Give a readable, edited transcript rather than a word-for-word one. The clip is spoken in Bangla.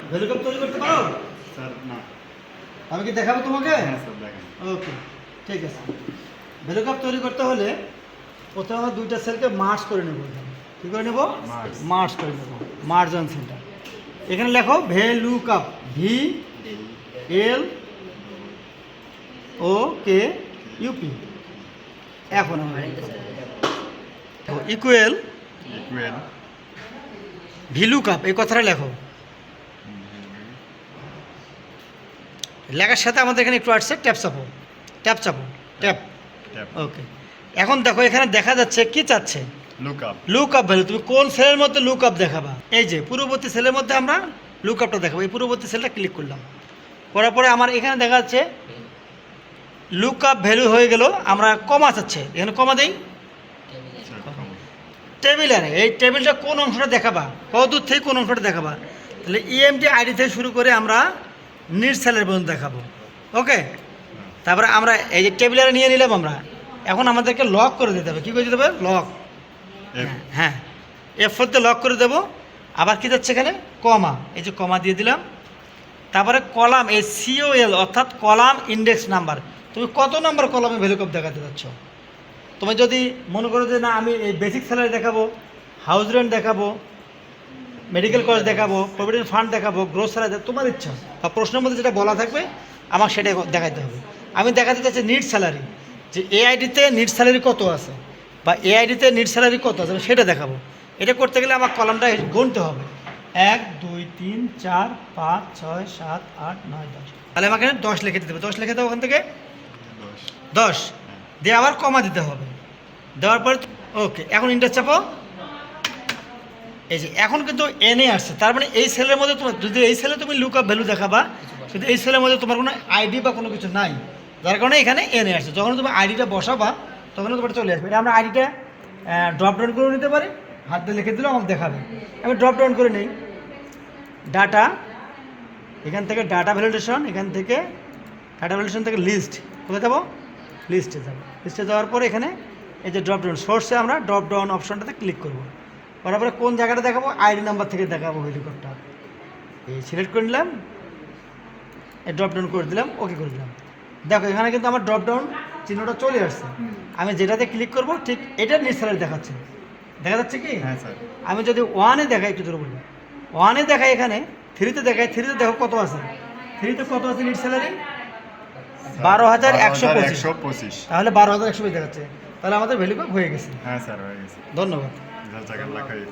ভ্যালু কাপ তৈরি করতে পারো? স্যার না। আমি কি দেখাবো তোমাকে? হ্যাঁ স্যার দেখেন। ওকে, ঠিক আছে। ভ্যালু কাপ তৈরি করতে হলে প্রথমে আমরা দুইটা সেলকে মার্জ করে নেব। কী করে নেব? মার্জ করে নেব, মার্জ অন সেন্টার। এখানে লেখো ভ্যালু কাপ, ভি এল ও কে ইউপি। এখন আমরা ইকুয়াল ইকুয়াল ভ্যালু কাপ, এই কথাটা লেখো। লেখার সাথে আমাদের এখানে একটু আসছে ট্যাপ চাপো, ট্যাপ চাপো, ট্যাপ। ট্যাপ ওকে, এখন দেখো এখানে দেখা যাচ্ছে কি চাচ্ছে, look up. Look up value. তুমি কোন সেলের মধ্যে লুক আপ দেখাবা? এই যে পূর্ববর্তী সেলের মধ্যে আমরা লুক আপটা দেখাবো। এই পূর্ববর্তী সেলটা ক্লিক করলাম, করার পরে আমার এখানে দেখা যাচ্ছে লুক আপ ভ্যালু হয়ে গেল। আমরা কমা চাচ্ছে, এখানে কমা দেই। টেবিলারে এই টেবিলটা কোন অংশটা দেখাবা, কত দূর থেকে কোন অংশটা দেখাবা? তাহলে ইএমটি আইডি থেকে শুরু করে আমরা নিট সেলের পর্যন্ত দেখাবো। ওকে, তারপরে আমরা এই যে টেবিলারে নিয়ে নিলাম আমরা। এখন আমাদেরকে লক করে দিতে হবে। কী করে দিতে হবে? লক। হ্যাঁ, F4 তে লক করে দেবো। আবার কী যাচ্ছে এখানে? কমা। এই যে কমা দিয়ে দিলাম। তারপরে কলাম, এই COL অর্থাৎ কলাম ইন্ডেক্স নাম্বার। তুমি কত নাম্বার কলামে ভ্যালু কাপ দেখাতে যাচ্ছ? তুমি যদি মনে করো যে না আমি এই বেসিক স্যালারি দেখাবো, হাউস রেন্ট দেখাবো, মেডিকেল কস্ট দেখাবো, প্রভিডেন্ট ফান্ড দেখাবো, গ্রোস স্যালারি, তোমার ইচ্ছা বা প্রশ্নের মধ্যে যেটা বলা থাকবে আমার সেটাই দেখাতে হবে। আমি দেখাতে চাচ্ছি নিট স্যালারি, যে AIDতে নিট স্যালারি কত আছে বা AIDতে নিট স্যালারি কত আছে, আমি সেটা দেখাবো। এটা করতে গেলে আমার কলামটা গুনতে হবে, 1 2 3 4 5 6 7 8 9 10। তাহলে আমাকে 10 লিখে দিতে হবে। 10 লিখে দাও ওখান থেকে, 10 দিয়ে আবার কমা দিতে হবে। দেওয়ার পরে ওকে, এখন ইন্টার চাপো। এই যে এখন কিন্তু এনে আসছে, তার মানে এই সেলের মধ্যে তোমার, যদি এই সেলে তুমি লুক আপ ভ্যালু দেখাবা, কিন্তু এই সেলের মধ্যে তোমার কোনো আইডি বা কোনো কিছু নাই, যার কারণে এখানে এনে আসছে। যখন তুমি আইডিটা বসাবা তখন তোমার চলে আসবে। এটা আমরা আইডিটা ড্রপ ডাউন করে নিতে পারি, হাত দিয়ে লিখে দিলেও আমাকে দেখাবে। আমি ড্রপ ডাউন করে নিই, ডাটা, এখান থেকে ডাটা ভ্যালিডেশন, এখান থেকে ডাটা ভ্যালিডেশন থেকে লিস্ট, কোথায় যাবো? লিস্টে যাবো। লিস্টে যাওয়ার পরে এখানে এই যে ড্রপ ডাউন সোর্সে আমরা ড্রপ ডাউন অপশনটাতে ক্লিক করবো। করার পরে কোন জায়গাটা দেখাবো? আইডি নাম্বার থেকে দেখাবো ভ্যালু কাপটা। এই সিলেক্ট করে নিলাম, এই ড্রপ ডাউন করে দিলাম, ওকে করে দিলাম। দেখো এখানে কিন্তু আমার ড্রপ ডাউন চিহ্নটা চলে আসছে। আমি যেটাতে ক্লিক করবো ঠিক এটা নিট স্যালারি দেখাচ্ছে, দেখা যাচ্ছে কি? হ্যাঁ স্যার। আমি যদি 1-এ দেখাই, একটু ধরে বলি 1-এ দেখাই, এখানে 3-তে দেখাই, 3-তে দেখো কত আছে, 3-তে কত আছে নিট স্যালারি? 12,125। তাহলে 12,120 দেখাচ্ছে, তাহলে আমাদের ভ্যালু কাপ হয়ে গেছে। হ্যাঁ স্যার হয়ে গেছে। ধন্যবাদ। জাজাকাল্লাহ খাইর।